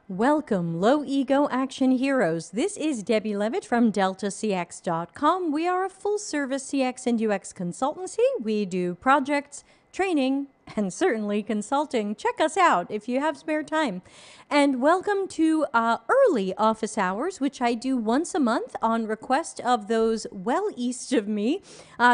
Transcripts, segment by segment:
Welcome, low ego action heroes. This is Debbie Levitt from deltacx.com. We are a full service CX and UX consultancy. We do projects, training, and certainly consulting. Check us out if you have spare time. And welcome to early office hours, which I do once a month on request of those well east of me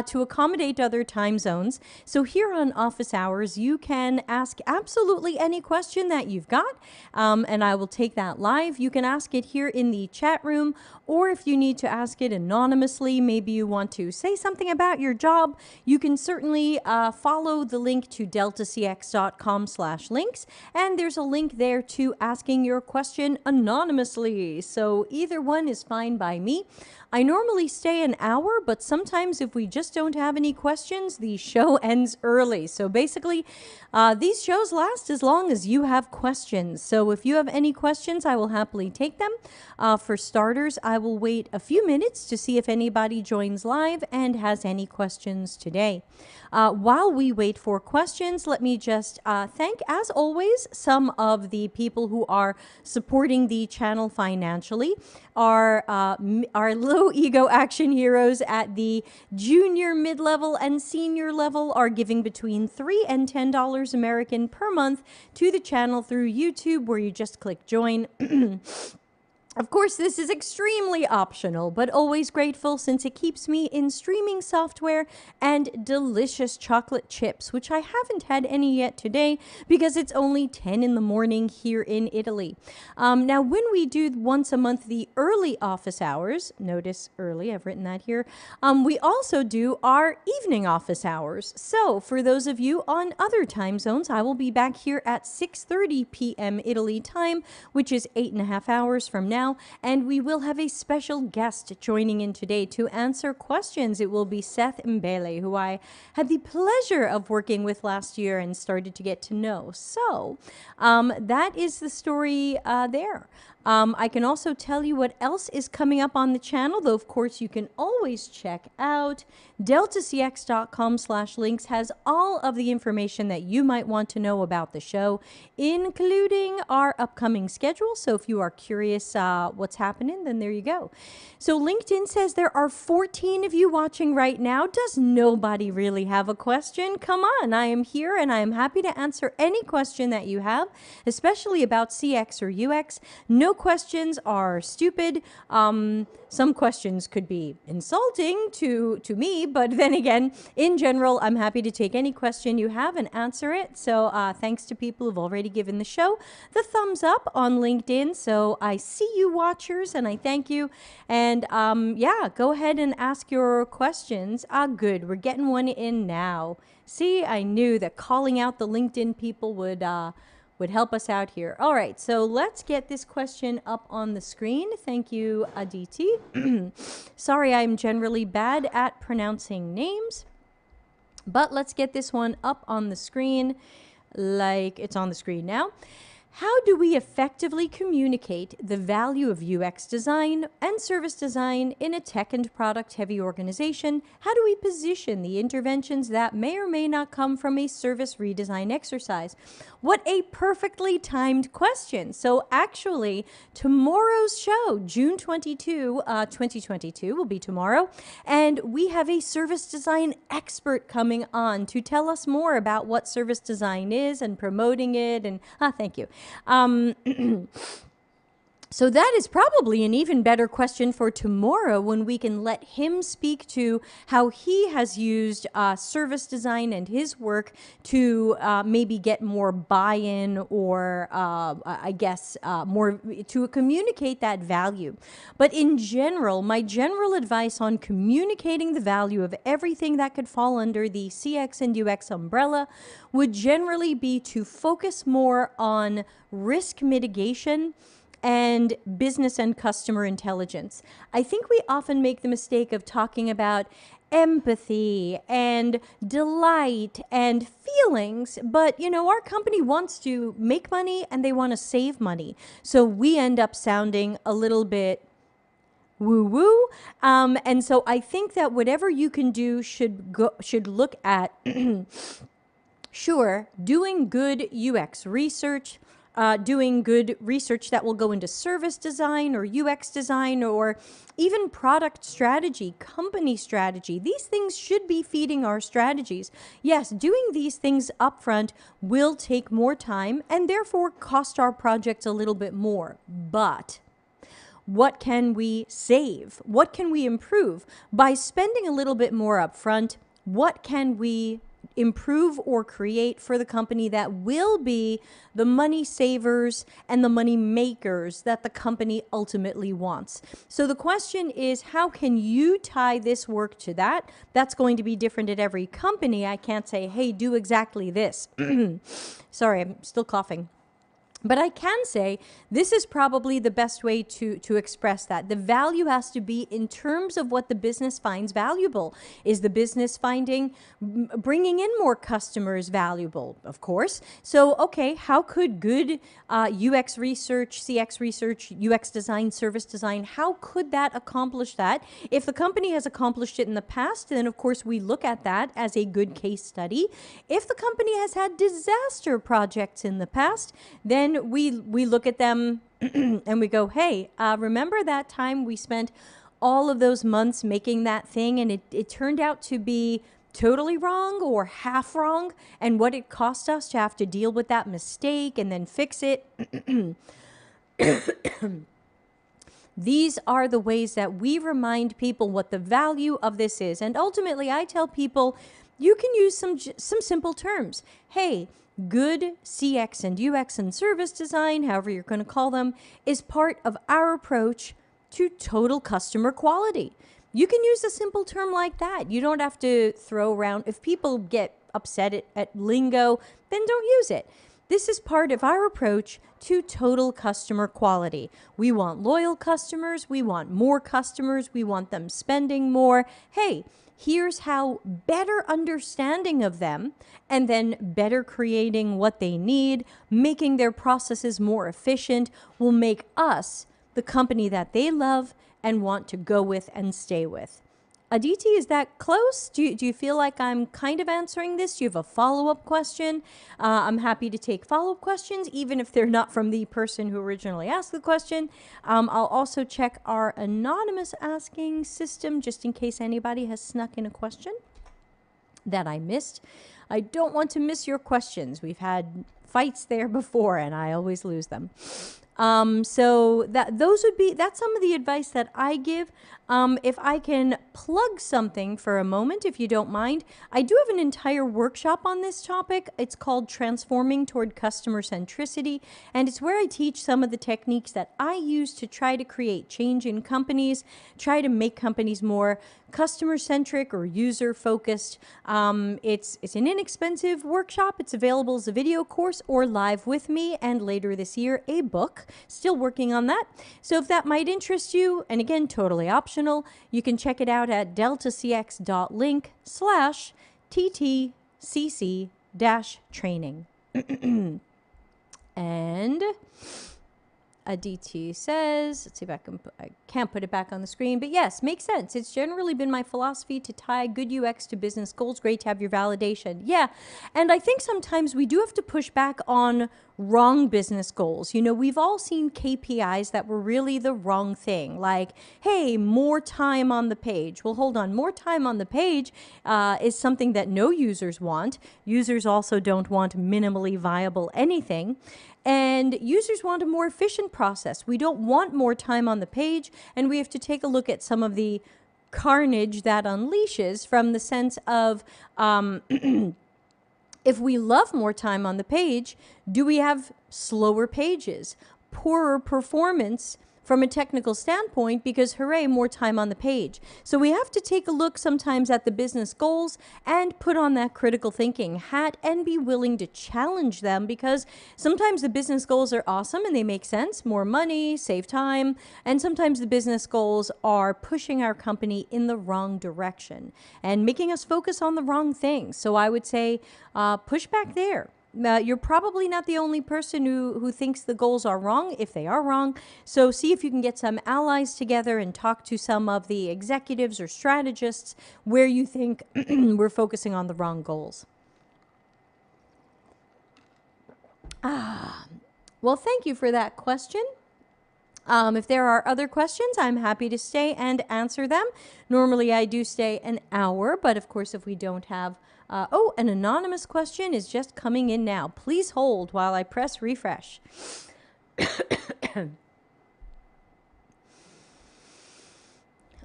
to accommodate other time zones. So here on office hours, you can ask absolutely any question that you've got, and I will take that live. You can ask it here in the chat room, or if you need to ask it anonymously, maybe you want to say something about your job, you can certainly follow the link to deltacx.com/links, and there's a link there to asking your question anonymously. So either one is fine by me. I normally stay an hour, but sometimes if we just don't have any questions, the show ends early. So basically, these shows last as long as you have questions. So if you have any questions, I will happily take them. For starters, I will wait a few minutes to see if anybody joins live and has any questions today. While we wait for questions, let me just thank, as always, some of the people who are supporting the channel financially. Our low ego action heroes at the junior, mid-level, and senior level are giving between $3 and $10 American per month to the channel through YouTube, where you just click join. Of course, this is extremely optional, but always grateful since it keeps me in streaming software and delicious chocolate chips, which I haven't had any yet today because it's only 10 in the morning here in Italy. Now, when we do once a month the early office hours, notice early, I've written that here, we also do our evening office hours. So for those of you on other time zones, I will be back here at 6:30 p.m. Italy time, which is 8.5 hours from now. And we will have a special guest joining in today to answer questions. It will be Seth Mbele, who I had the pleasure of working with last year and started to get to know. So that is the story there. I can also tell you what else is coming up on the channel, though of course you can always check out deltacx.com/links has all of the information that you might want to know about the show, including our upcoming schedule. So if you are curious what's happening, then there you go. So LinkedIn says there are 14 of you watching right now. Does nobody really have a question? Come on, I am here and I am happy to answer any question that you have, especially about CX or UX. No questions are stupid. Some questions could be insulting to me, but then again, in general, I'm happy to take any question you have and answer it. So thanks to people who've already given the show the thumbs up on LinkedIn. So I see you watchers and I thank you. And yeah, go ahead and ask your questions. Good, we're getting one in now. See, I knew that calling out the LinkedIn people would help us out here. All right, so let's get this question up on the screen. Thank you, Aditi. Sorry, I'm generally bad at pronouncing names, but let's get this one up on the screen like it's on the screen now. How do we effectively communicate the value of UX design and service design in a tech and product-heavy organization? How do we position the interventions that may or may not come from a service redesign exercise? What a perfectly timed question. So actually, tomorrow's show, June 22, 2022, will be tomorrow, and we have a service design expert coming on to tell us more about what service design is and promoting it, and thank you. So that is probably an even better question for tomorrow when we can let him speak to how he has used service design and his work to maybe get more buy-in or I guess more to communicate that value. But in general, my general advice on communicating the value of everything that could fall under the CX and UX umbrella would generally be to focus more on risk mitigation and business and customer intelligence. I think we often make the mistake of talking about empathy and delight and feelings, but you know, our company wants to make money and they want to save money. So we end up sounding a little bit woo-woo. And so I think that whatever you can do should look at, sure, doing good UX research, doing good research that will go into service design or UX design or even product strategy, company strategy. These things should be feeding our strategies. Yes, doing these things upfront will take more time and therefore cost our projects a little bit more. But what can we save? What can we improve? By spending a little bit more upfront, what can we improve or create for the company that will be the money savers and the money makers that the company ultimately wants? So the question is, how can you tie this work to that? That's going to be different at every company. I can't say, hey, do exactly this. Sorry, I'm still coughing. But I can say this is probably the best way to express that. The value has to be in terms of what the business finds valuable. Is the business finding bringing in more customers valuable? Of course. So, okay, how could good UX research, CX research, UX design, service design, how could that accomplish that? If the company has accomplished it in the past, then of course we look at that as a good case study. If the company has had disaster projects in the past, then we look at them and we go, hey, remember that time we spent all of those months making that thing and it turned out to be totally wrong or half wrong, and what it cost us to have to deal with that mistake and then fix it. These are the ways that we remind people what the value of this is. And ultimately, I tell people, you can use some simple terms. Hey, good CX and UX and service design, however you're going to call them, is part of our approach to total customer quality. You can use a simple term like that. You don't have to throw around. If people get upset at lingo, then don't use it. This is part of our approach to total customer quality. We want loyal customers. We want more customers. We want them spending more. Hey, here's how better understanding of them and then better creating what they need, making their processes more efficient, will make us the company that they love and want to go with and stay with. Aditi, is that close? Do you feel like I'm kind of answering this? Do you have a follow-up question? I'm happy to take follow-up questions, even if they're not from the person who originally asked the question. I'll also check our anonymous asking system, just in case anybody has snuck in a question that I missed. I don't want to miss your questions. We've had fights there before, and I always lose them. So that's some of the advice that I give. If I can plug something for a moment, if you don't mind, I do have an entire workshop on this topic. It's called Transforming Toward Customer Centricity, and it's where I teach some of the techniques that I use to try to create change in companies, try to make companies more customer-centric or user-focused. It's an inexpensive workshop. It's available as a video course or live with me, and later this year, a book. Still working on that. So if that might interest you, and again, totally optional, you can check it out at deltacx.link/ttcc-training. And Aditi says, let's see if I can't put it back on the screen, but yes, makes sense. It's generally been my philosophy to tie good UX to business goals. Great to have your validation. Yeah, and I think sometimes we do have to push back on wrong business goals. You know, we've all seen KPIs that were really the wrong thing, like, hey, more time on the page. Well, hold on, more time on the page is something that no users want. Users also don't want minimally viable anything. And users want a more efficient process. We don't want more time on the page, and we have to take a look at some of the carnage that unleashes from the sense of if we love more time on the page, do we have slower pages, poorer performance from a technical standpoint because, hooray, more time on the page? So we have to take a look sometimes at the business goals and put on that critical thinking hat and be willing to challenge them, because sometimes the business goals are awesome and they make sense, more money, save time, and sometimes the business goals are pushing our company in the wrong direction and making us focus on the wrong things. So I would say push back there. You're probably not the only person who thinks the goals are wrong, if they are wrong. So see if you can get some allies together and talk to some of the executives or strategists where you think we're focusing on the wrong goals. Well, thank you for that question. If there are other questions, I'm happy to stay and answer them. Normally, I do stay an hour, but of course, if we don't have... oh, an anonymous question is just coming in now. Please hold while I press refresh.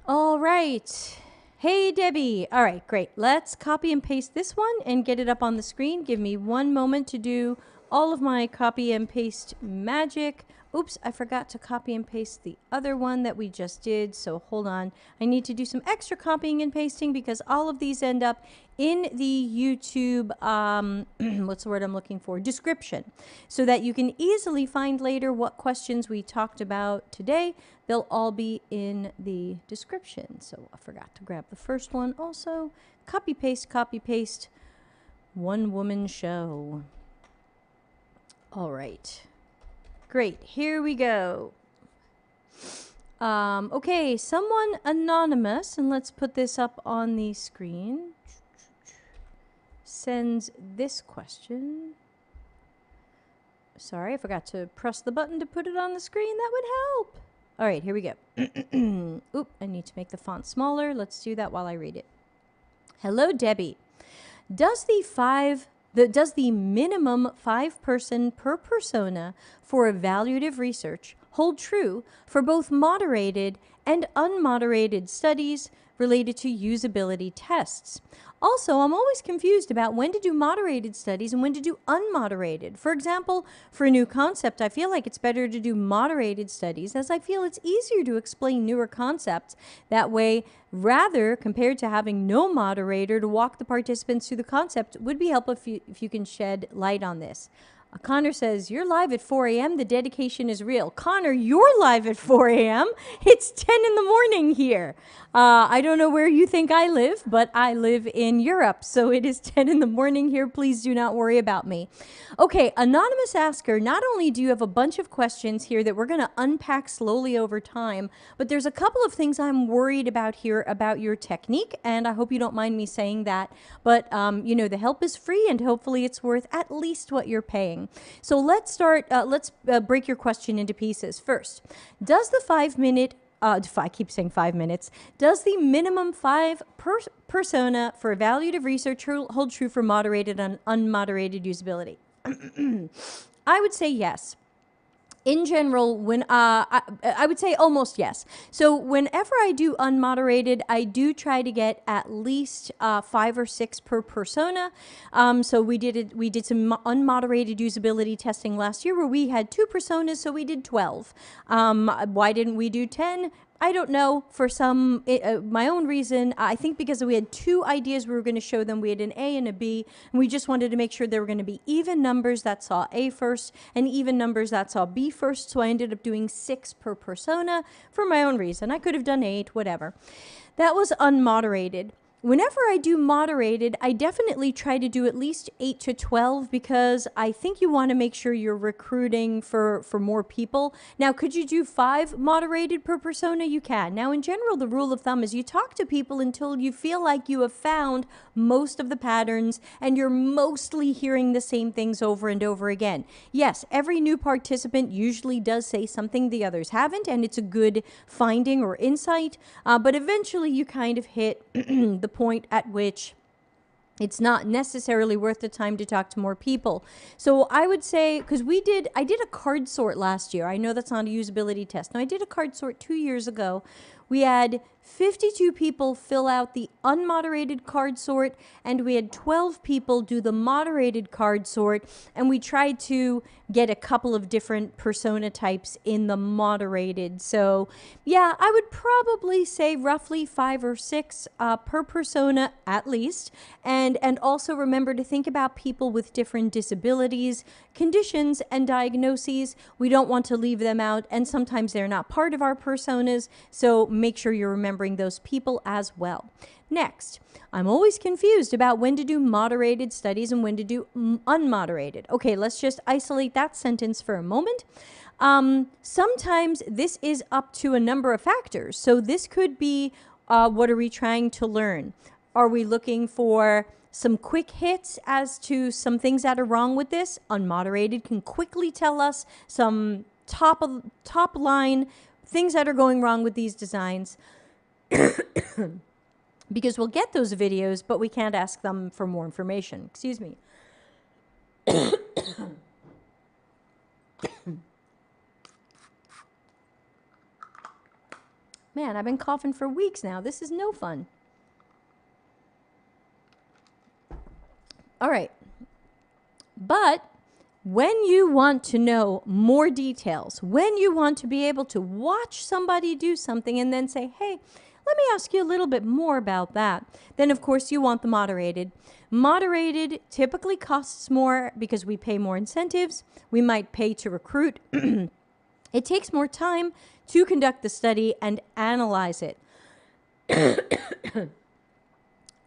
All right. Hey, Debbie. All right, great. Let's copy and paste this one and get it up on the screen. Give me one moment to do all of my copy and paste magic. Oops, I forgot to copy and paste the other one that we just did, so hold on. I need to do some extra copying and pasting because all of these end up in the YouTube, what's the word I'm looking for? Description, so that you can easily find later what questions we talked about today. They'll all be in the description. So I forgot to grab the first one also. Copy, paste, one woman show. All right. Great, here we go. Okay, someone anonymous, and let's put this up on the screen, sends this question. Sorry, I forgot to press the button to put it on the screen. That would help. All right, here we go. Oop, I need to make the font smaller. Let's do that while I read it. Hello, Debbie. Does the minimum 5-person per persona for evaluative research hold true for both moderated and unmoderated studies related to usability tests? Also, I'm always confused about when to do moderated studies and when to do unmoderated. For example, for a new concept, I feel like it's better to do moderated studies, as I feel it's easier to explain newer concepts that way, rather compared to having no moderator to walk the participants through the concept. Would be helpful if you can shed light on this. Connor says, you're live at 4 a.m. The dedication is real. Connor, you're live at 4 a.m. It's 10 in the morning here. I don't know where you think I live, but I live in Europe, so it is 10 in the morning here. Please do not worry about me. Okay, anonymous asker, not only do you have a bunch of questions here that we're going to unpack slowly over time, but there's a couple of things I'm worried about here about your technique, and I hope you don't mind me saying that. But, you know, the help is free, and hopefully it's worth at least what you're paying. So let's start, let's break your question into pieces. First, does the 5-minute, I keep saying 5 minutes, does the minimum 5 persona for evaluative research hold true for moderated and unmoderated usability? I would say yes. In general, when I would say almost yes. So whenever I do unmoderated, I do try to get at least 5 or 6 per persona. So we did some unmoderated usability testing last year where we had 2 personas, so we did 12. Why didn't we do 10? I don't know, for some, my own reason. I think because we had 2 ideas we were going to show them. We had an A and a B, and we just wanted to make sure there were going to be even numbers that saw A first and even numbers that saw B first. So I ended up doing 6 per persona for my own reason. I could have done 8, whatever. That was unmoderated. Whenever I do moderated, I definitely try to do at least 8 to 12 because I think you want to make sure you're recruiting for more people. Now, could you do 5 moderated per persona? You can. Now, in general, the rule of thumb is you talk to people until you feel like you have found most of the patterns and you're mostly hearing the same things over and over again. Yes, every new participant usually does say something the others haven't, and it's a good finding or insight, but eventually you kind of hit the point at which it's not necessarily worth the time to talk to more people. So I would say, because I did a card sort last year. I know that's not a usability test. Now, I did a card sort 2 years ago. We had 52 people fill out the unmoderated card sort, and we had 12 people do the moderated card sort, and we tried to get a couple of different persona types in the moderated. So yeah, I would probably say roughly 5 or 6 per persona at least, and also remember to think about people with different disabilities, conditions, and diagnoses. We don't want to leave them out, and sometimes they're not part of our personas, so make sure you're remembering those people as well. Next, I'm always confused about when to do moderated studies and when to do unmoderated. Okay, let's just isolate that sentence for a moment. Sometimes this is up to a number of factors. So this could be, what are we trying to learn? Are we looking for some quick hits as to some things that are wrong with this? Unmoderated can quickly tell us some top line things that are going wrong with these designs. Because we'll get those videos, but we can't ask them for more information. Excuse me. Man, I've been coughing for weeks now. This is no fun. All right. But when you want to know more details, when you want to be able to watch somebody do something and then say, hey, let me ask you a little bit more about that, then of course you want the moderated. Moderated typically costs more because we pay more incentives. We might pay to recruit. It takes more time to conduct the study and analyze it.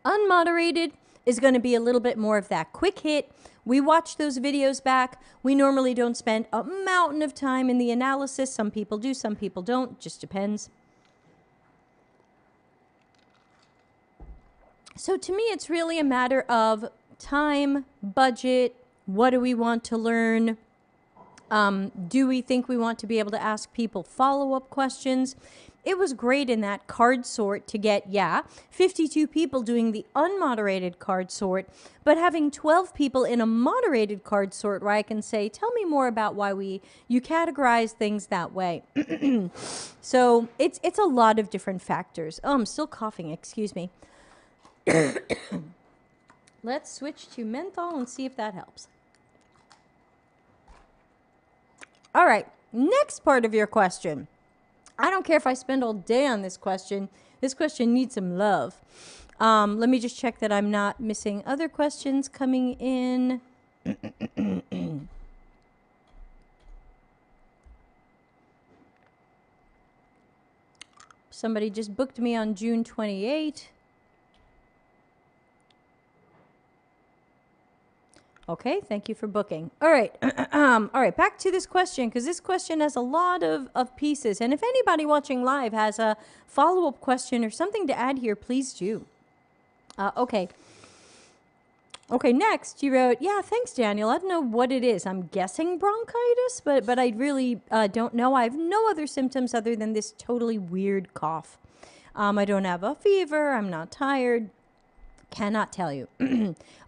Unmoderated is going to be a little bit more of that quick hit. We watch those videos back. We normally don't spend a mountain of time in the analysis. Some people do, some people don't. Just depends. So to me, it's really a matter of time, budget, what do we want to learn? Do we think we want to be able to ask people follow-up questions? It was great in that card sort to get, 52 people doing the unmoderated card sort, but having 12 people in a moderated card sort where I can say, tell me more about why you categorize things that way. So it's a lot of different factors. Oh, I'm still coughing, excuse me. Let's switch to menthol and see if that helps. All right, next part of your question. I don't care if I spend all day on this question. This question needs some love. Let me just check that I'm not missing other questions coming in. Somebody just booked me on June 28. Okay, thank you for booking. All right, all right, back to this question, because this question has a lot of pieces. And if anybody watching live has a follow-up question or something to add here, please do. Okay, next you wrote, yeah, thanks, Daniel. I don't know what it is. I'm guessing bronchitis, but I really don't know. I have no other symptoms other than this totally weird cough. I don't have a fever. I'm not tired. Cannot tell you.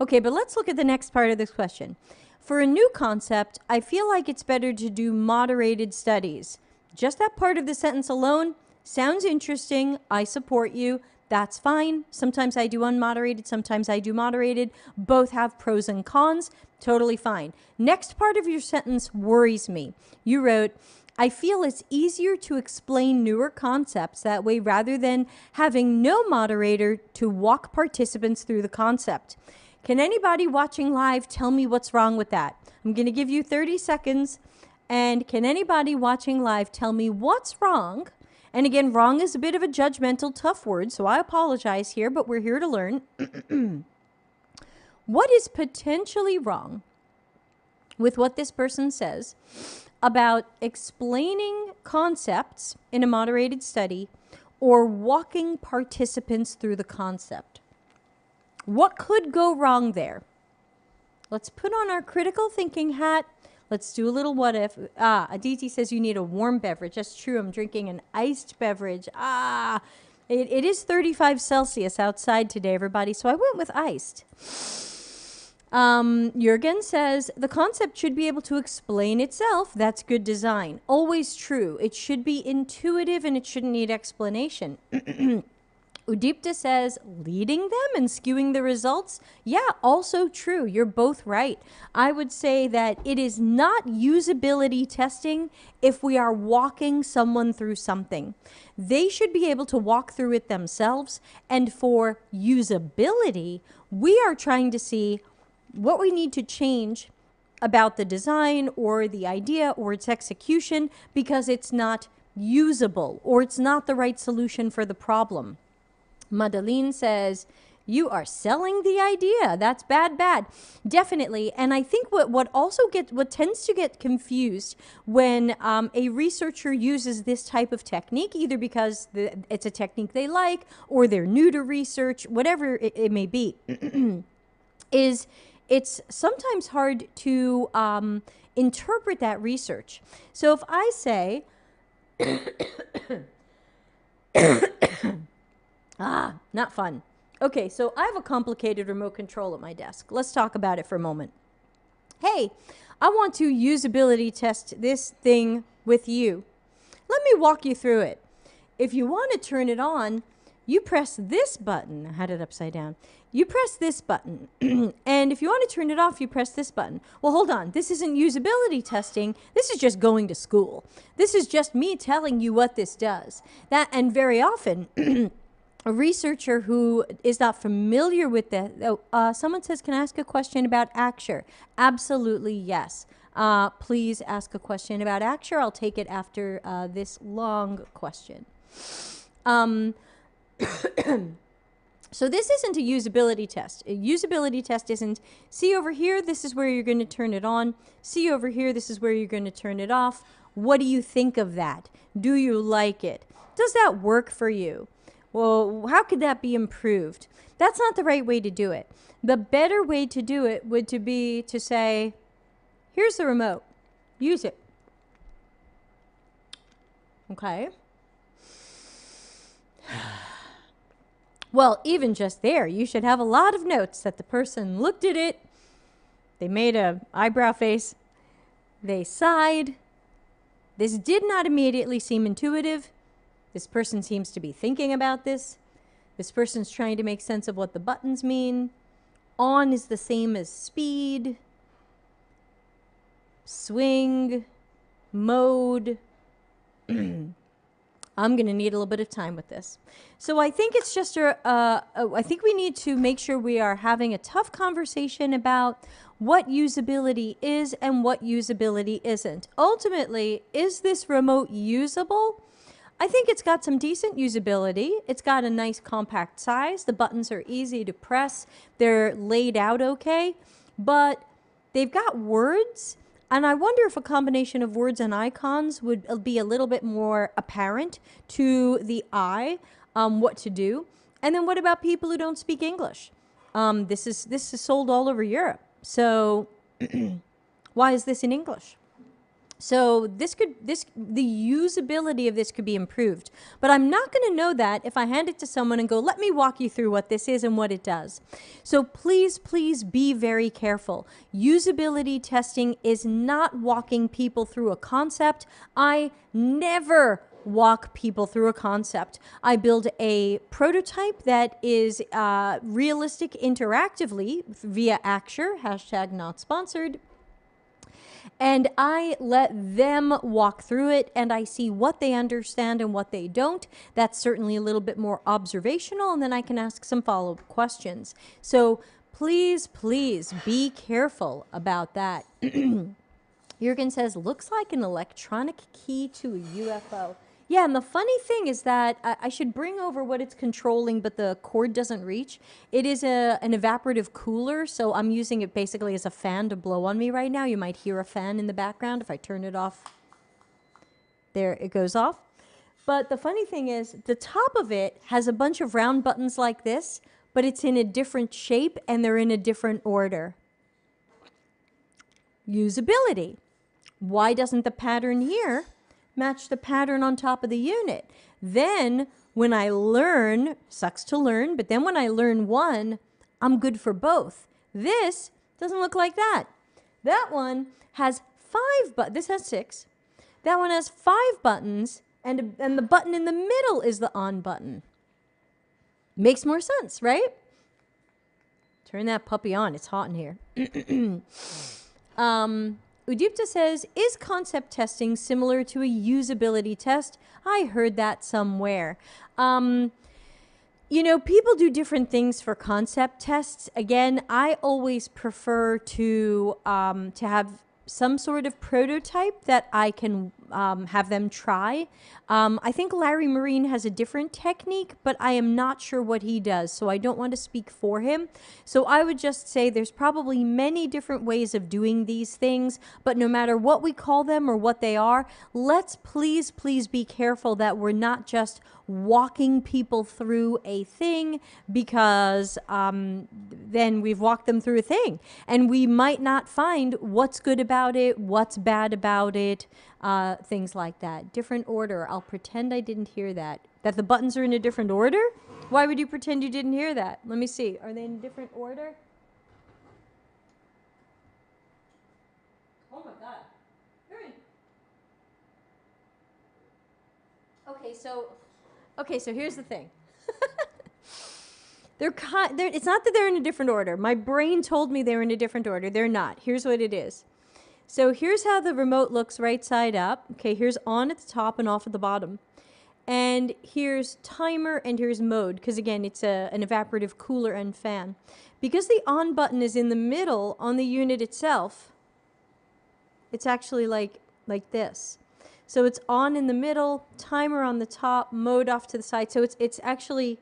Okay, but let's look at the next part of this question. For a new concept, I feel like it's better to do moderated studies. Just that part of the sentence alone sounds interesting. I support you. That's fine. Sometimes I do unmoderated. Sometimes I do moderated. Both have pros and cons. Totally fine. Next part of your sentence worries me. You wrote, I feel it's easier to explain newer concepts that way rather than having no moderator to walk participants through the concept. Can anybody watching live tell me what's wrong with that? I'm going to give you 30 seconds. And can anybody watching live tell me what's wrong? And again, wrong is a bit of a judgmental, tough word, so I apologize here, but we're here to learn. What is potentially wrong with what this person says about explaining concepts in a moderated study or walking participants through the concept? What could go wrong there? Let's put on our critical thinking hat. Let's do a little what if. Aditi says you need a warm beverage. That's true. I'm drinking an iced beverage. It is 35 Celsius outside today, everybody, so I went with iced. Jürgen says, the concept should be able to explain itself. That's good design. Always true. It should be intuitive and it shouldn't need explanation. Udipta says, leading them and skewing the results? Yeah, also true. You're both right. I would say that it is not usability testing if we are walking someone through something. They should be able to walk through it themselves. And for usability, we are trying to see what we need to change about the design or the idea or its execution because it's not usable or it's not the right solution for the problem. Madeline says, You are selling the idea. That's bad, bad. Definitely. And I think what tends to get confused when a researcher uses this type of technique, either because it's a technique they like or they're new to research, whatever it may be, is it's sometimes hard to interpret that research. So if I say, not fun. Okay, so I have a complicated remote control at my desk. Let's talk about it for a moment. Hey, I want to usability test this thing with you. Let me walk you through it. If you want to turn it on, you press this button. I had it upside down. You press this button. And if you want to turn it off, you press this button. Well, hold on. This isn't usability testing. This is just going to school. This is just me telling you what this does. And very often, a researcher who is not familiar with that, someone says, can I ask a question about Axure? Absolutely, yes. Please ask a question about Axure. I'll take it after this long question. So this isn't a usability test. A usability test isn't, see over here, this is where you're going to turn it on. See over here, this is where you're going to turn it off. What do you think of that? Do you like it? Does that work for you? Well, how could that be improved? That's not the right way to do it. The better way to do it would be to say, here's the remote. Use it. Okay. Well, even just there, you should have a lot of notes that the person looked at it, they made an eyebrow face, they sighed. This did not immediately seem intuitive. This person seems to be thinking about this. This person's trying to make sense of what the buttons mean. On is the same as speed, swing, mode. I'm going to need a little bit of time with this. So I think it's just I think we need to make sure we are having a tough conversation about what usability is and what usability isn't. Ultimately, is this remote usable? I think it's got some decent usability. It's got a nice compact size. The buttons are easy to press. They're laid out okay, but they've got words. And I wonder if a combination of words and icons would be a little bit more apparent to the eye what to do. And then what about people who don't speak English? This is sold all over Europe. So why is this in English? So the usability of this could be improved. But I'm not going to know that if I hand it to someone and go, let me walk you through what this is and what it does. So please, please be very careful. Usability testing is not walking people through a concept. I never walk people through a concept. I build a prototype that is realistic interactively via Axure, #NotSponsored. And I let them walk through it, and I see what they understand and what they don't. That's certainly a little bit more observational, and then I can ask some follow-up questions. So please, please be careful about that. Jürgen says, looks like an electronic key to a UFO. Yeah, and the funny thing is that I should bring over what it's controlling, but the cord doesn't reach. It is an evaporative cooler, so I'm using it basically as a fan to blow on me right now. You might hear a fan in the background. If I turn it off, there it goes off. But the funny thing is, the top of it has a bunch of round buttons like this, but it's in a different shape, and they're in a different order. Usability. Why doesn't the pattern here match the pattern on top of the unit? Then when I learn, sucks to learn, but then when I learn one, I'm good for both. This doesn't look like that. That one has 5 buttons. This has 6. That one has 5 buttons, and the button in the middle is the on button. Makes more sense, right? Turn that puppy on. It's hot in here. Udipta says, is concept testing similar to a usability test? I heard that somewhere. You know, people do different things for concept tests. Again, I always prefer to have some sort of prototype that I can have them try. I think Larry Marine has a different technique, but I am not sure what he does, so I don't want to speak for him. So I would just say there's probably many different ways of doing these things, but no matter what we call them or what they are, let's please be careful that we're not just walking people through a thing, because then we've walked them through a thing and we might not find what's good about it, what's bad about it, things like that. Different order. I'll pretend I didn't hear that. That the buttons are in a different order? Why would you pretend you didn't hear that? Let me see. Are they in a different order? Oh my God. They're in. Okay, so here's the thing. It's not that they're in a different order. My brain told me they were in a different order. They're not. Here's what it is. So here's how the remote looks right side up. Okay, here's on at the top and off at the bottom. And here's timer and here's mode, because again, it's an evaporative cooler and fan. Because the on button is in the middle on the unit itself, it's actually like this. So it's on in the middle, timer on the top, mode off to the side. So it's actually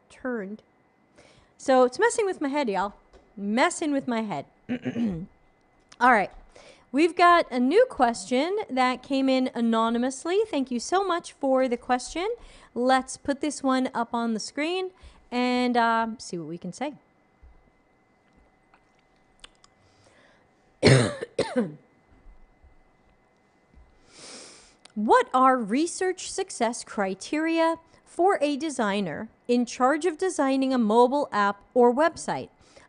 turned. So it's messing with my head, y'all. Messing with my head. All right. We've got a new question that came in anonymously. Thank you so much for the question. Let's put this one up on the screen and see what we can say. What are research success criteria for a designer in charge of designing a mobile app or website?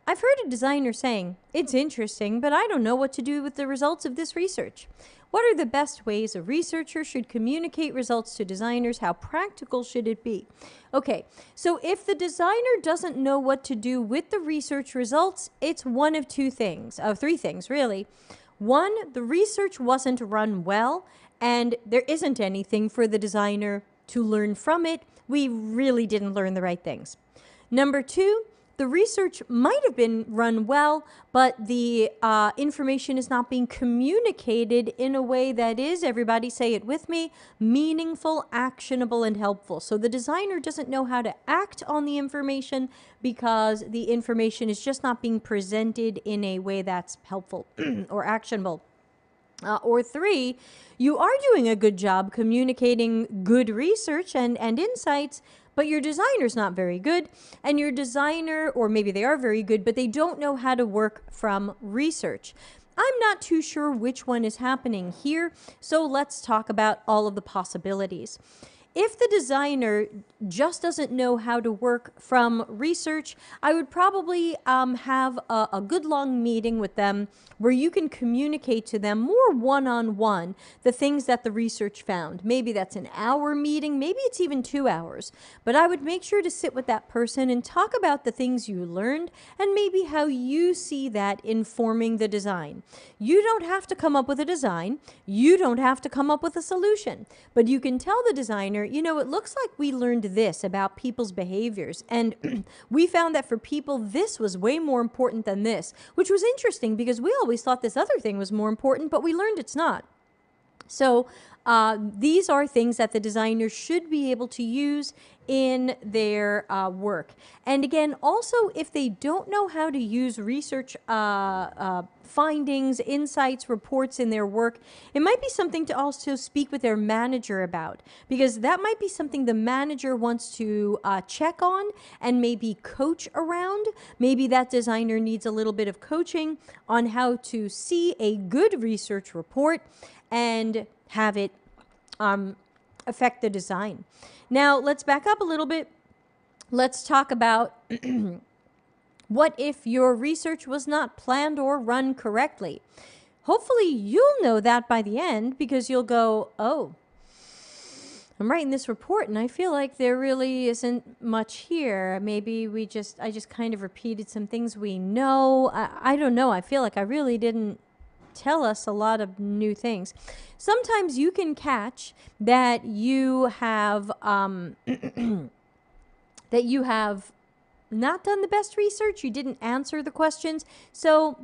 I've heard a designer saying, "It's interesting, but I don't know what to do with the results of this research." What are the best ways a researcher should communicate results to designers? How practical should it be? Okay, so if the designer doesn't know what to do with the research results, it's one of three things really. One, the research wasn't run well, and there isn't anything for the designer to learn from it. We really didn't learn the right things. Number two, the research might have been run well, but the information is not being communicated in a way that is, everybody say it with me, meaningful, actionable, and helpful. So the designer doesn't know how to act on the information because the information is just not being presented in a way that's helpful or actionable. Or three, you are doing a good job communicating good research and insights, but your designer's not very good, and your designer, or maybe they are very good, but they don't know how to work from research. I'm not too sure which one is happening here, so let's talk about all of the possibilities. If the designer just doesn't know how to work from research, I would probably have a good long meeting with them where you can communicate to them more one-on-one the things that the research found. Maybe that's an hour meeting, maybe it's even 2 hours. But I would make sure to sit with that person and talk about the things you learned and maybe how you see that informing the design. You don't have to come up with a design. You don't have to come up with a solution. But you can tell the designer, you know, it looks like we learned this about people's behaviors, and we found that for people, this was way more important than this, which was interesting because we always thought this other thing was more important, but we learned it's not. So these are things that the designer should be able to use in their work. And again, also, if they don't know how to use research findings, insights, reports in their work, it might be something to also speak with their manager about, because that might be something the manager wants to check on and maybe coach around. Maybe that designer needs a little bit of coaching on how to see a good research report and have it affect the design. Now, let's back up a little bit. Let's talk about what if your research was not planned or run correctly. Hopefully, you'll know that by the end, because you'll go, oh, I'm writing this report and I feel like there really isn't much here. Maybe I just kind of repeated some things we know. I don't know. I feel like I really didn't tell us a lot of new things. Sometimes you can catch that you have not done the best research. You didn't answer the questions. So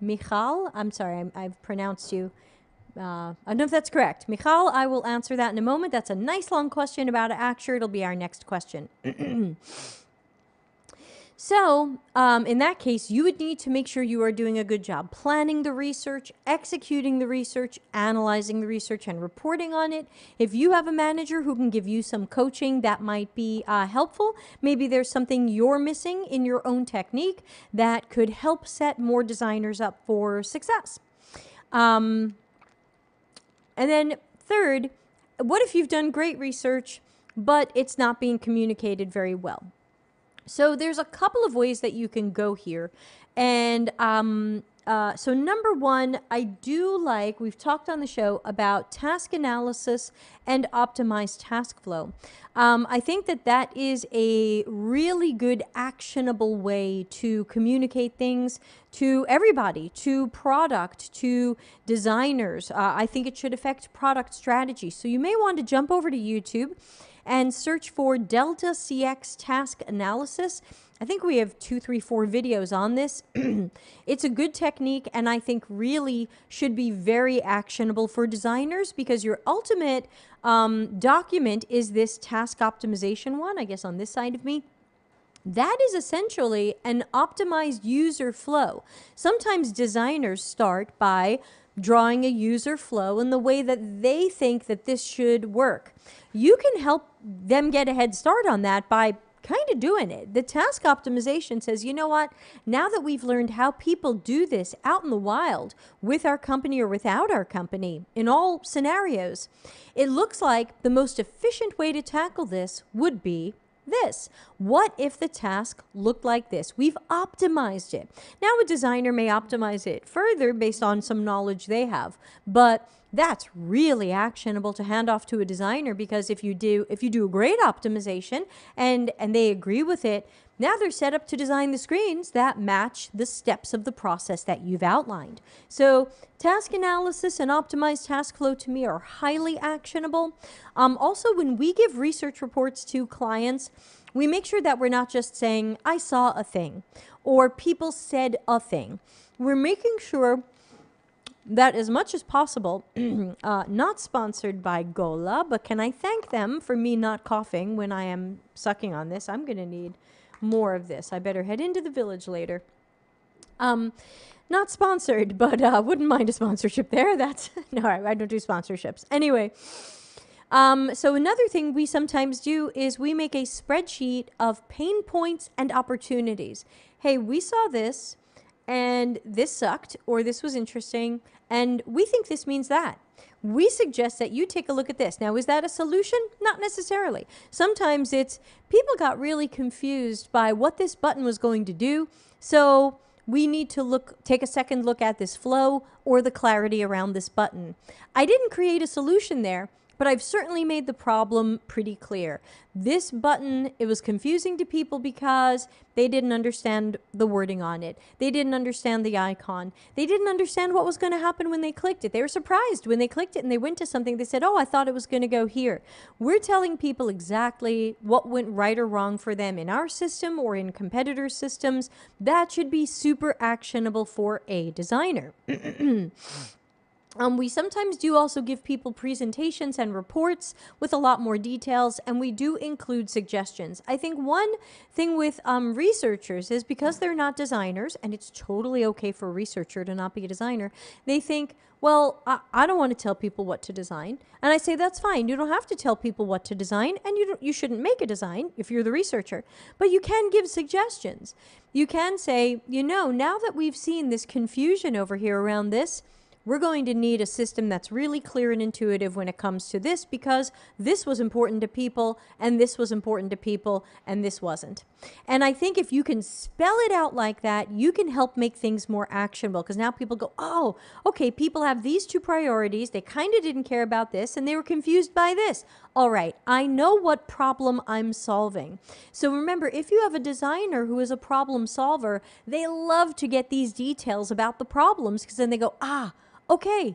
Michal, I'm sorry, I've pronounced you. I don't know if that's correct. Michal, I will answer that in a moment. That's a nice long question about Axure. It'll be our next question. So, in that case, you would need to make sure you are doing a good job planning the research, executing the research, analyzing the research, and reporting on it. If you have a manager who can give you some coaching, that might be helpful. Maybe there's something you're missing in your own technique that could help set more designers up for success. And then third, what if you've done great research, but it's not being communicated very well? So there's a couple of ways that you can go here. And so number one, I do like, we've talked on the show about task analysis and optimized task flow. I think that that is a really good actionable way to communicate things to everybody, to product, to designers. I think it should affect product strategy. So you may want to jump over to YouTube and search for Delta CX Task Analysis. I think we have 2, 3, 4 videos on this. It's a good technique, and I think really should be very actionable for designers, because your ultimate document is this task optimization one, I guess on this side of me. That is essentially an optimized user flow. Sometimes designers start by drawing a user flow in the way that they think that this should work. You can help them get a head start on that by kind of doing it. The task optimization says, you know what, now that we've learned how people do this out in the wild with our company or without our company, in all scenarios, it looks like the most efficient way to tackle this would be this. What if the task looked like this? We've optimized it. Now a designer may optimize it further based on some knowledge they have, but that's really actionable to hand off to a designer, because if you do a great optimization and they agree with it, now they're set up to design the screens that match the steps of the process that you've outlined. So task analysis and optimized task flow to me are highly actionable. Also, when we give research reports to clients, we make sure that we're not just saying, I saw a thing, or people said a thing. We're making sure that as much as possible, not sponsored by Gola, but can I thank them for me not coughing when I am sucking on this? I'm going to need more of this. I better head into the village later. Not sponsored, but wouldn't mind a sponsorship there. That's no, I don't do sponsorships. Anyway, so another thing we sometimes do is we make a spreadsheet of pain points and opportunities. Hey, we saw this, and this sucked, or this was interesting, and we think this means that. We suggest that you take a look at this. Now, is that a solution? Not necessarily. Sometimes it's people got really confused by what this button was going to do, so we need to take a second look at this flow or the clarity around this button. I didn't create a solution there, but I've certainly made the problem pretty clear. This button, it was confusing to people because they didn't understand the wording on it. They didn't understand the icon. They didn't understand what was going to happen when they clicked it. They were surprised when they clicked it and they went to something. They said, oh, I thought it was going to go here. We're telling people exactly what went right or wrong for them in our system or in competitor systems. That should be super actionable for a designer. We sometimes do also give people presentations and reports with a lot more details, and we do include suggestions. I think one thing with researchers is because they're not designers, and it's totally okay for a researcher to not be a designer, they think, well, I don't want to tell people what to design. And I say, that's fine. You don't have to tell people what to design, and you shouldn't make a design if you're the researcher. But you can give suggestions. You can say, you know, now that we've seen this confusion over here around this, we're going to need a system that's really clear and intuitive when it comes to this, because this was important to people, and this was important to people, and this wasn't. And I think if you can spell it out like that, you can help make things more actionable, because now people go, oh, okay, people have these two priorities. They kind of didn't care about this, and they were confused by this. All right, I know what problem I'm solving. So remember, if you have a designer who is a problem solver, they love to get these details about the problems, because then they go, okay,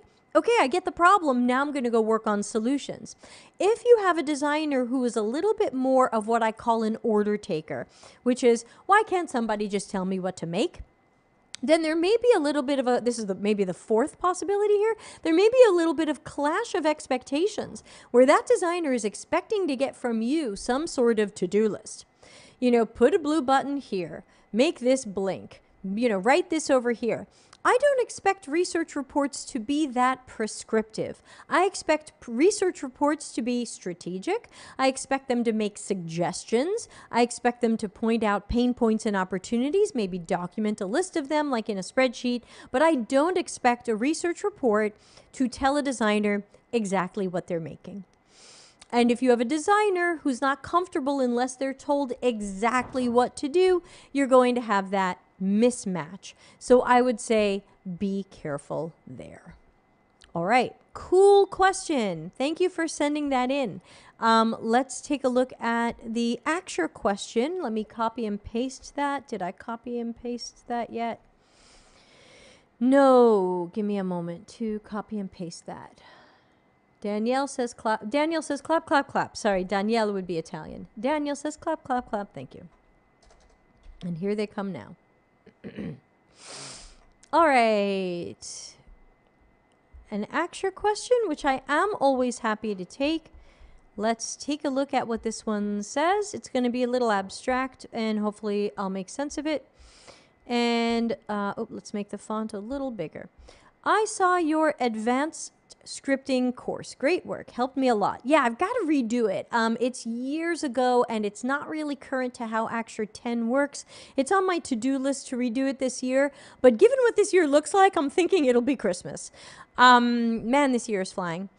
I get the problem. Now I'm going to go work on solutions. If you have a designer who is a little bit more of what I call an order taker, which is, why can't somebody just tell me what to make? then there may be a little bit of a, this is maybe the fourth possibility here, there may be a little bit of clash of expectations where that designer is expecting to get from you some sort of to-do list. You know, put a blue button here, make this blink, you know, write this over here. I don't expect research reports to be that prescriptive. I expect research reports to be strategic. I expect them to make suggestions. I expect them to point out pain points and opportunities, maybe document a list of them like in a spreadsheet, but I don't expect a research report to tell a designer exactly what they're making. And if you have a designer who's not comfortable unless they're told exactly what to do, you're going to have that mismatch. So I would say be careful there. All right, cool question. Thank you for sending that in. Let's take a look at the Axure question. Let me copy and paste that. Did I copy and paste that yet? No, give me a moment to copy and paste that. Danielle says clap. Danielle says clap, clap, clap. Sorry, Danielle would be Italian. Danielle says clap, clap, clap. Thank you. And here they come now. All right. An Axure question, which I am always happy to take. Let's take a look at what this one says. It's going to be a little abstract, and hopefully I'll make sense of it. And let's make the font a little bigger. I saw your advanced scripting course. Great work. Helped me a lot. Yeah, I've got to redo it. It's years ago and it's not really current to how Axure 10 works. It's on my to-do list to redo it this year, but given what this year looks like, I'm thinking it'll be Christmas. Man, this year is flying.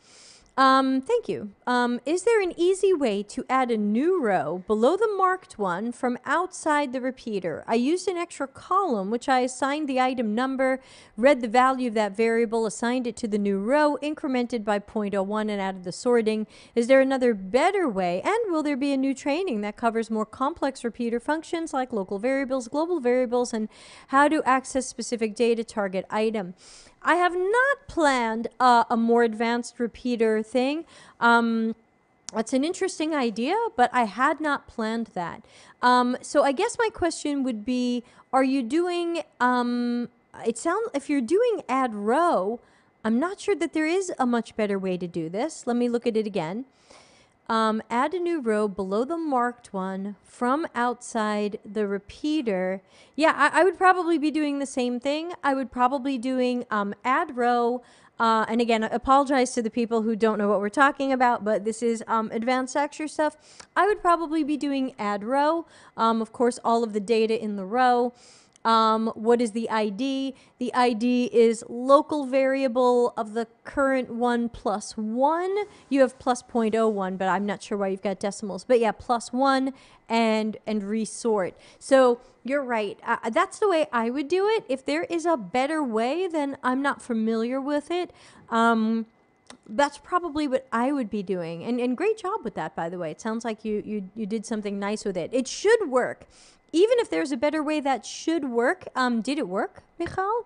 Thank you. Is there an easy way to add a new row below the marked one from outside the repeater? I used an extra column, which I assigned the item number, read the value of that variable, assigned it to the new row, incremented by 0.01, and added the sorting. Is there another better way? And will there be a new training that covers more complex repeater functions like local variables, global variables, and how to access specific data target item? I have not planned a more advanced repeater thing. That's an interesting idea, but I had not planned that. So I guess my question would be, are you doing, if you're doing add row, I'm not sure that there is a much better way to do this. Let me look at it again. Add a new row below the marked one from outside the repeater. Yeah, I would probably be doing the same thing. I would probably doing add row. And again, I apologize to the people who don't know what we're talking about, but this is advanced Axure stuff. I would probably be doing add row. Of course, all of the data in the row. What is the ID? The ID is local variable of the current one plus 1. You have plus 0.01, but I'm not sure why you've got decimals. But yeah, plus 1 and resort. So you're right. That's the way I would do it. If there is a better way, then I'm not familiar with it. That's probably what I would be doing. And great job with that, by the way. It sounds like you did something nice with it. It should work. Even if there's a better way, that should work. Did it work, Michal?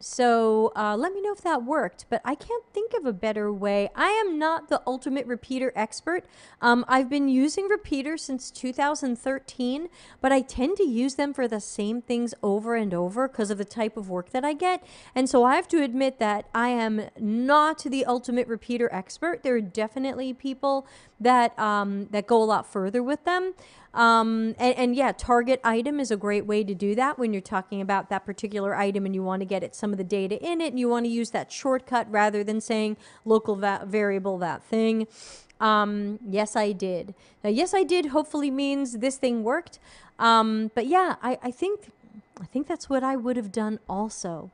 So let me know if that worked, but I can't think of a better way. I am not the ultimate repeater expert. I've been using repeaters since 2013, but I tend to use them for the same things over and over because of the type of work that I get. And so I have to admit that I am not the ultimate repeater expert. There are definitely people that, that go a lot further with them. And yeah, target item is a great way to do that when you're talking about that particular item and you want to get at some of the data in it and you want to use that shortcut rather than saying local variable that thing. Yes, I did. Now, yes, I did hopefully means this thing worked. But yeah, I think that's what I would have done also.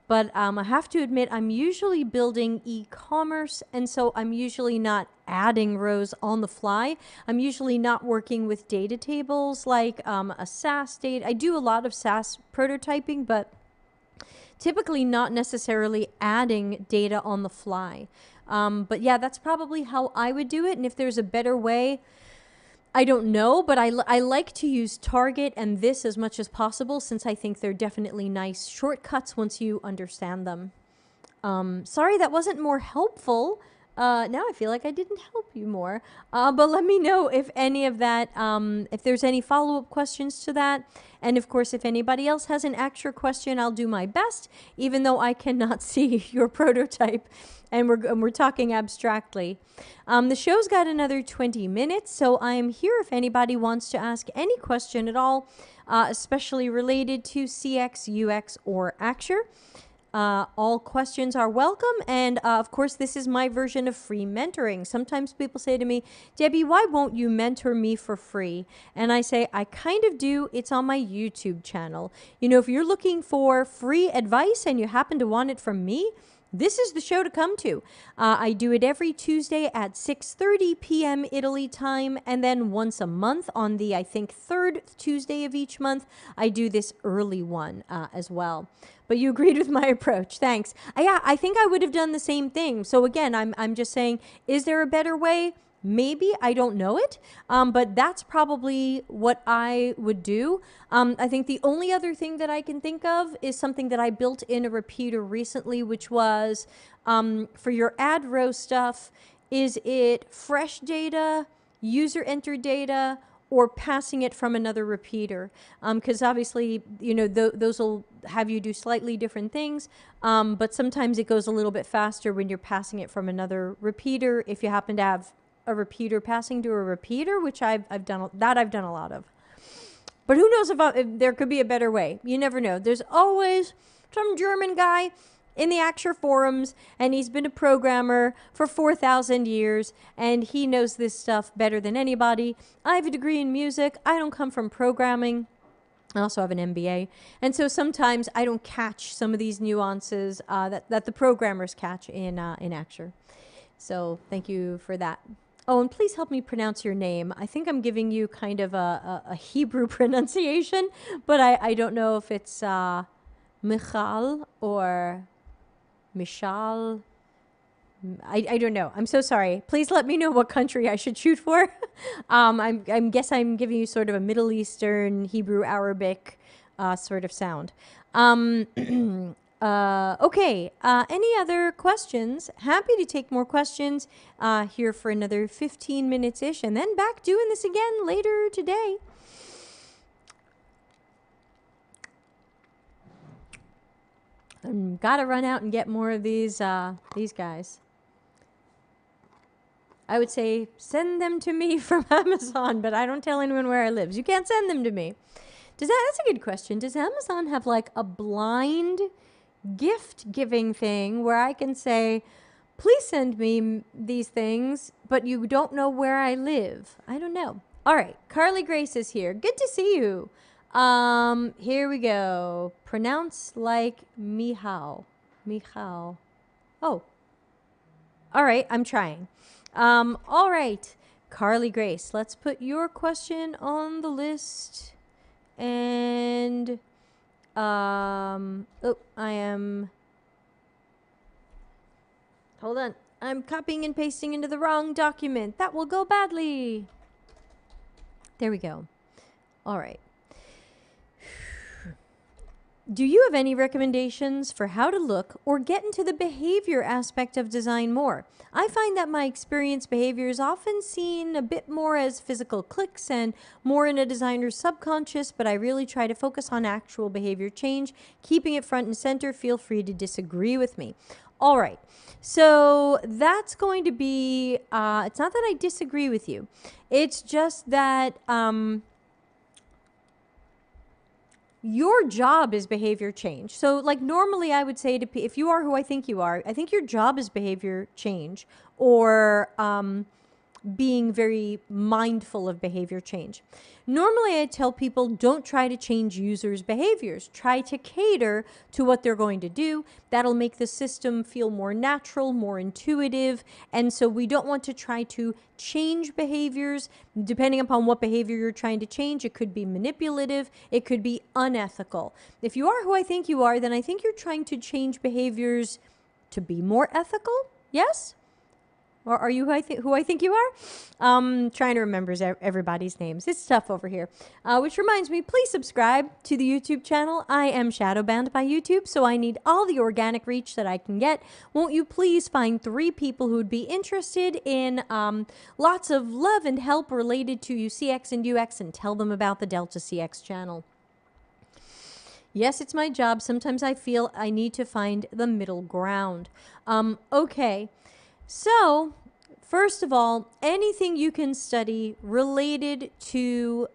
But I have to admit, I'm usually building e-commerce, and so I'm usually not adding rows on the fly. I'm usually not working with data tables like a SAS data. I do a lot of SAS prototyping, but typically not necessarily adding data on the fly. But yeah, that's probably how I would do it. And if there's a better way, I don't know, but I like to use target and this as much as possible since I think they're definitely nice shortcuts once you understand them. Sorry that wasn't more helpful. Now I feel like I didn't help you more. But let me know if any of that, if there's any follow-up questions to that. And of course, if anybody else has an Axure question, I'll do my best, even though I cannot see your prototype and we're talking abstractly. The show's got another 20 minutes, so I am here if anybody wants to ask any question at all, especially related to CX, UX, or Axure. All questions are welcome, and of course, this is my version of free mentoring. Sometimes people say to me, Debbie, why won't you mentor me for free? And I say, I kind of do. It's on my YouTube channel. You know, if you're looking for free advice and you happen to want it from me, this is the show to come to. I do it every Tuesday at 6:30 p.m. Italy time, and then once a month on the, I think, third Tuesday of each month, I do this early one as well. But you agreed with my approach. Thanks. Yeah, I think I would have done the same thing. So again, I'm just saying, is there a better way? Maybe. I don't know it. But that's probably what I would do. I think the only other thing that I can think of is something that I built in a repeater recently, which was for your ad row stuff, is it fresh data, user entered data, or passing it from another repeater? Because obviously, you know, those will have you do slightly different things, but sometimes it goes a little bit faster when you're passing it from another repeater, if you happen to have a repeater passing to a repeater, which I've done a lot of. But who knows if there could be a better way. You never know. There's always some German guy in the Axure forums, and he's been a programmer for 4,000 years, and he knows this stuff better than anybody. I have a degree in music. I don't come from programming. I also have an MBA. And so sometimes I don't catch some of these nuances that the programmers catch in Axure. So thank you for that. Oh, and please help me pronounce your name. I think I'm giving you kind of a Hebrew pronunciation, but I don't know if it's Michal or Mishal. I don't know. I'm so sorry. Please let me know what country I should shoot for. I guess I'm giving you sort of a Middle Eastern, Hebrew, Arabic sort of sound. Okay. Any other questions? Happy to take more questions here for another 15 minutes-ish, and then back doing this again later today. Gotta run out and get more of these guys. I would say send them to me from Amazon, but I don't tell anyone where I live. You can't send them to me. That's a good question. Does Amazon have like a blind gift giving thing where I can say, please send me these things, but you don't know where I live? I don't know. All right. Carly Grace is here. Good to see you. Here we go. Pronounce like Michal. Michal. Oh. All right. I'm trying. All right. Carly Grace, let's put your question on the list. And oh, hold on. I'm copying and pasting into the wrong document. That will go badly. There we go. All right. Do you have any recommendations for how to look or get into the behavior aspect of design more? I find that my experience behavior is often seen a bit more as physical clicks and more in a designer's subconscious, but I really try to focus on actual behavior change, keeping it front and center. Feel free to disagree with me. All right, so that's going to be, it's not that I disagree with you. It's just that your job is behavior change. So like normally I would say to if you are who I think you are, I think your job is behavior change or being very mindful of behavior change. Normally I tell people don't try to change users' behaviors. Try to cater to what they're going to do. That'll make the system feel more natural, more intuitive. And so we don't want to try to change behaviors. Depending upon what behavior you're trying to change, it could be manipulative, it could be unethical. If you are who I think you are, then I think you're trying to change behaviors to be more ethical. Yes? Or are you who I think you are? Trying to remember everybody's names. It's tough over here. Which reminds me, please subscribe to the YouTube channel. I am shadow banned by YouTube, so I need all the organic reach that I can get. Won't you please find 3 people who would be interested in lots of love and help related to CX and UX, and tell them about the Delta CX channel. Yes, it's my job. Sometimes I feel I need to find the middle ground. Okay. So, first of all, anything you can study related to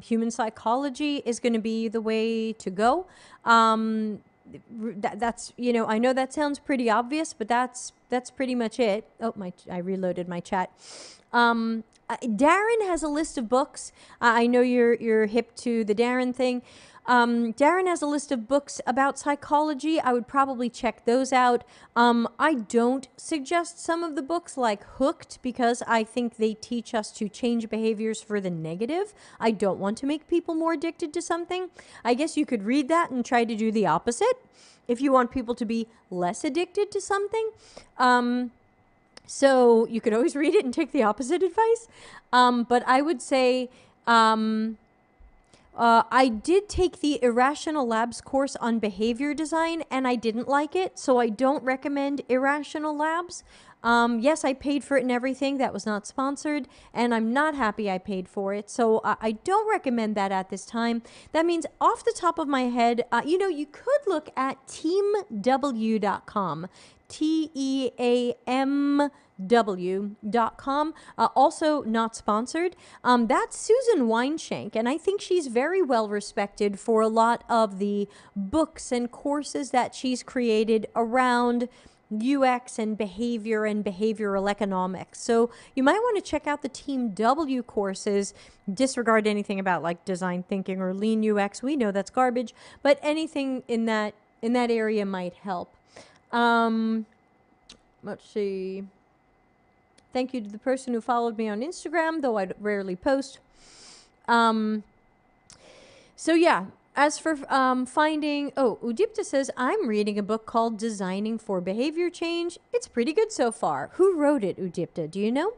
human psychology is going to be the way to go. That's, you know, I know that sounds pretty obvious, but that's pretty much it. Oh, I reloaded my chat. Darren has a list of books. I know you're hip to the Darren thing. Darren has a list of books about psychology. I would probably check those out. I don't suggest some of the books like Hooked, because I think they teach us to change behaviors for the negative. I don't want to make people more addicted to something. I guess you could read that and try to do the opposite if you want people to be less addicted to something. So you could always read it and take the opposite advice. But I would say... I did take the Irrational Labs course on behavior design, and I didn't like it, so I don't recommend Irrational Labs. Yes, I paid for it and everything. That was not sponsored, and I'm not happy I paid for it, so I don't recommend that at this time. That means off the top of my head, you know, you could look at teamw.com. teamw.com, also not sponsored. That's Susan Weinshank, and I think she's very well respected for a lot of the books and courses that she's created around UX and behavioral economics. So you might want to check out the Team W courses. Disregard anything about like design thinking or lean UX. We know that's garbage, but anything in that area might help. Let's see. Thank you to the person who followed me on Instagram, though I rarely post. So yeah, as for finding... Oh, Udipta says, I'm reading a book called Designing for Behavior Change. It's pretty good so far. Who wrote it, Udipta? Do you know?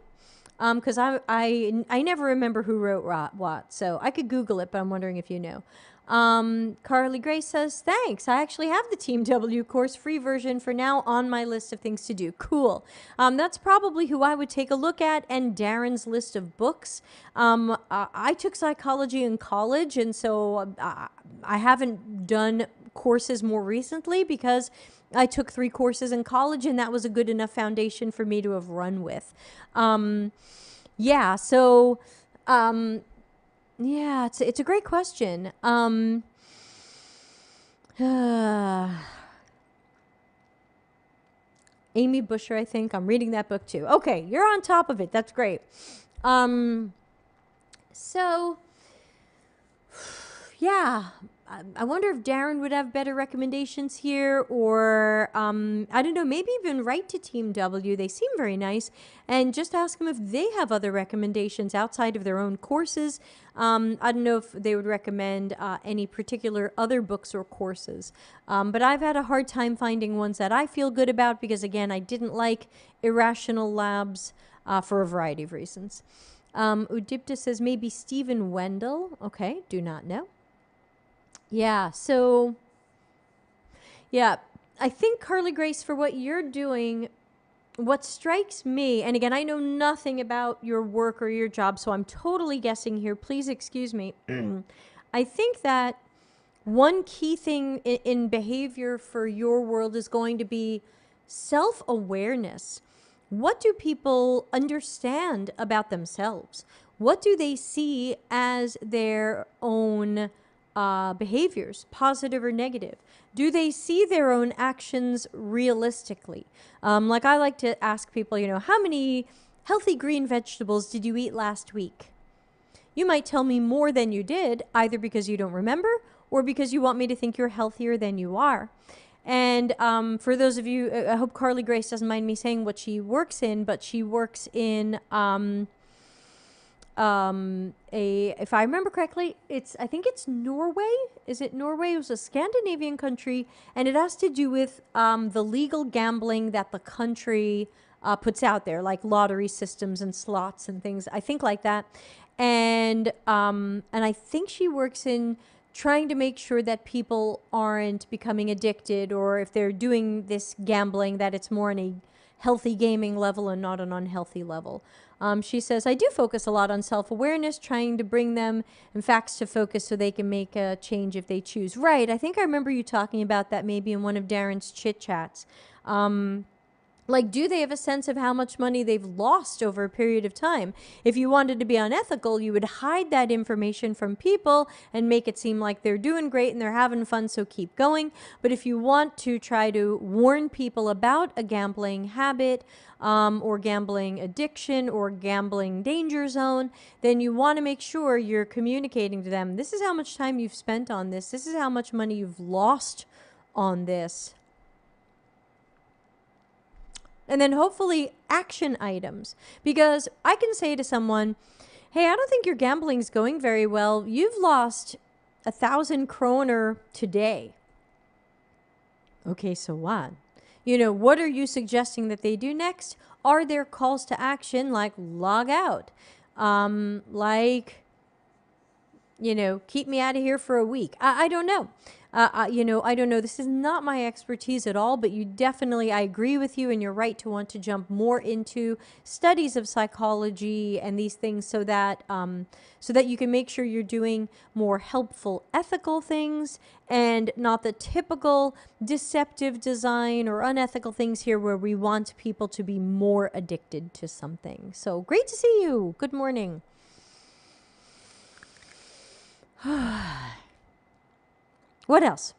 Because I never remember who wrote what, so I could Google it, but I'm wondering if you know. Carly Grace says, thanks. I actually have the Team W course free version for now on my list of things to do. Cool. That's probably who I would take a look at, and Darren's list of books. I took psychology in college, and so I haven't done courses more recently because I took 3 courses in college, and that was a good enough foundation for me to have run with. Yeah, so... yeah, it's a great question. Amy Busher, I think. I'm reading that book too. Okay, you're on top of it. That's great. So, yeah, I wonder if Darren would have better recommendations here, or I don't know, maybe even write to Team W. They seem very nice, and just ask them if they have other recommendations outside of their own courses. I don't know if they would recommend any particular other books or courses, but I've had a hard time finding ones that I feel good about because, again, I didn't like Irrational Labs for a variety of reasons. Udipta says maybe Stephen Wendell. Okay, do not know. Yeah, so, yeah, I think, Carly Grace, for what you're doing, what strikes me, and again, I know nothing about your work or your job, so I'm totally guessing here. Please excuse me. I think that one key thing in behavior for your world is going to be self-awareness. What do people understand about themselves? What do they see as their own behaviors, positive or negative? Do they see their own actions realistically? Like I like to ask people, you know, how many healthy green vegetables did you eat last week? You might tell me more than you did, either because you don't remember or because you want me to think you're healthier than you are. And for those of you, I hope Carly Grace doesn't mind me saying what she works in, but she works in if I remember correctly, I think it's Norway. Is it Norway? It was a Scandinavian country, and it has to do with the legal gambling that the country puts out there, like lottery systems and slots and things, I think like that. And I think she works in trying to make sure that people aren't becoming addicted, or if they're doing this gambling, that it's more on a healthy gaming level and not an unhealthy level. She says, I do focus a lot on self-awareness, trying to bring them in facts to focus so they can make a change if they choose. Right. I think I remember you talking about that maybe in one of Darren's chit chats. Like, do they have a sense of how much money they've lost over a period of time? If you wanted to be unethical, you would hide that information from people and make it seem like they're doing great and they're having fun, so keep going. But if you want to try to warn people about a gambling habit, or gambling addiction or gambling danger zone, then you want to make sure you're communicating to them, this is how much time you've spent on this. This is how much money you've lost on this. And then hopefully action items, because I can say to someone, hey, I don't think your gambling's going very well. You've lost 1,000 kroner today. Okay, so what? You know, what are you suggesting that they do next? Are there calls to action like log out? Like, you know, keep me out of here for a week. I don't know. You know, I don't know. This is not my expertise at all, but you definitely, I agree with you, and you're right to want to jump more into studies of psychology and these things so that you can make sure you're doing more helpful, ethical things and not the typical deceptive design or unethical things here where we want people to be more addicted to something. So great to see you. Good morning. What else?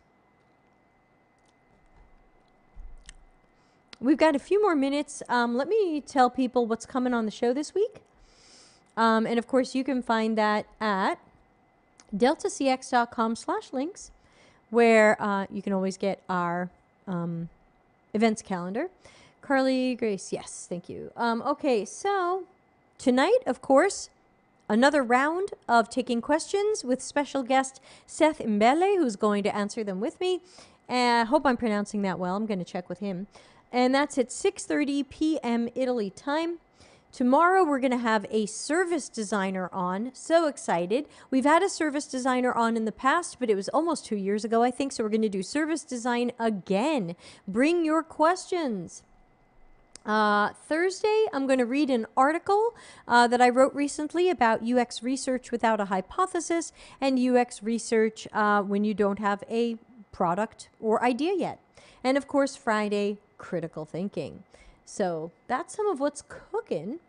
We've got a few more minutes. Let me tell people what's coming on the show this week. And of course, you can find that at deltacx.com/links, where you can always get our events calendar. Carly Grace, yes, thank you. Okay, so tonight, of course, another round of taking questions with special guest Seth Mbele, who's going to answer them with me. I hope I'm pronouncing that well. I'm going to check with him. And that's at 6:30 p.m. Italy time. Tomorrow, we're going to have a service designer on. So excited. We've had a service designer on in the past, but it was almost 2 years ago, I think. So we're going to do service design again. Bring your questions. Thursday, I'm going to read an article that I wrote recently about UX research without a hypothesis and UX research when you don't have a product or idea yet. And of course, Friday, critical thinking. So that's some of what's cooking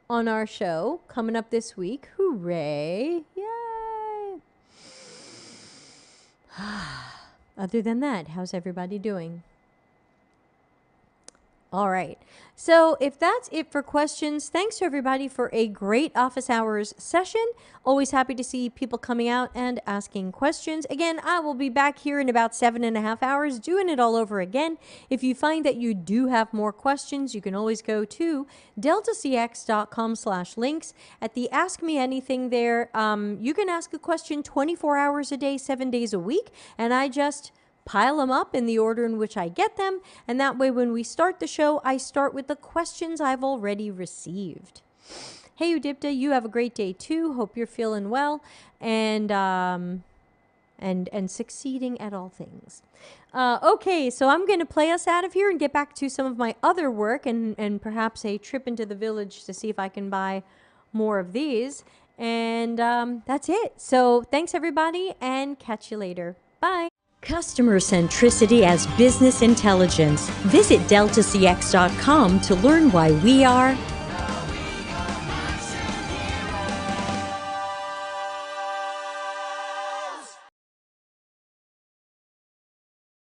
on our show coming up this week. Hooray! Yay! Other than that, how's everybody doing? All right. So if that's it for questions, thanks to everybody for a great office hours session. Always happy to see people coming out and asking questions. Again, I will be back here in about 7.5 hours doing it all over again. If you find that you do have more questions, you can always go to deltacx.com/links. At the Ask Me Anything there, you can ask a question 24 hours a day, 7 days a week, and I just pile them up in the order in which I get them. And that way, when we start the show, I start with the questions I've already received. Hey, Udipta, you have a great day too. Hope you're feeling well and succeeding at all things. Okay, so I'm going to play us out of here and get back to some of my other work and perhaps a trip into the village to see if I can buy more of these. And that's it. So thanks, everybody, and catch you later. Bye. Customer centricity as business intelligence. Visit deltacx.com to learn why we are